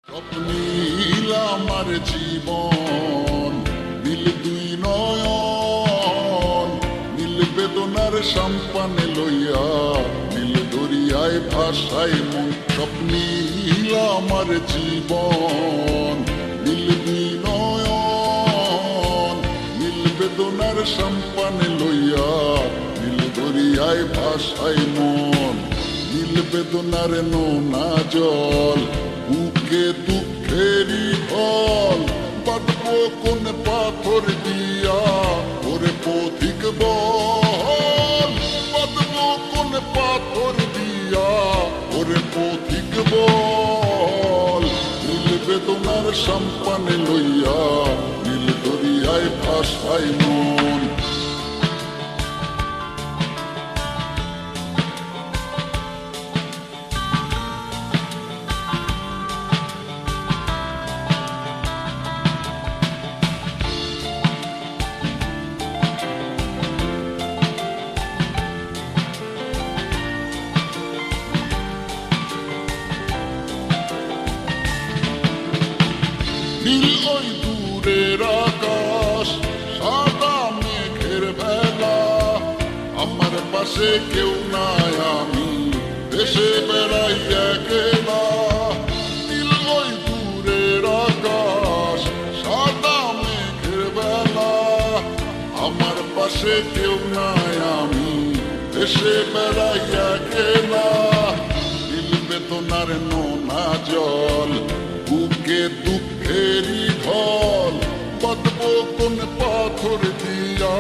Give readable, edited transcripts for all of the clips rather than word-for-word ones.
স্বপ্নীল আমার জীবন, নীল দুই নয়ন, নীল বেদনার সম্পানে লইয়া, নীল দরিয়ায় ভাসায় মন। স্বপ্নীল আমার জীবন, নীল দুই নয়ন, নীল বেদনার সম্পানে লইয়া, নীল দরিয়ায় ভাসায় মন। নীল বেদনার নোনা জল, বুকে দুঃখেরই ফল, বাঁধবো কোন পাথর দিয়া ওরে পথিক বল, বাঁধবো কোন পাথর দিয়া ওরে পথিক বল। নীল বেদনার সম্পানে লইয়া, নীল দরিয়ায় ভাসায় মন। নীল ওই দূরের আকাশ, সাদা মেঘের ভেলা, আমার পাশে কেউ নাই, আমি দেশে বেড়াই একলা। নীল ওই দূরের আকাশ, সাদা মেঘের ভেলা, আমার পাশে কেউ নাই, আমি দেশে বেড়াই একলা। নীল বেদনার নোনা জল, বুকে দুঃখেরই ঢল, বাঁধবো কোন পাথর দিয়া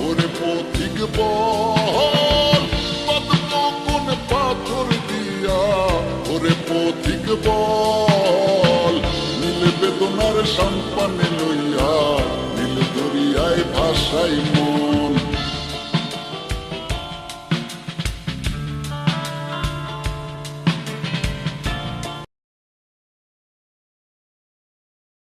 ওরে পথিক বল, বাঁধবো কোন পাথর দিয়া ওরে পথিক বল। নীল বেদনার সম্পানে লইয়া, নীল দরিয়ায় ভাসাই মন।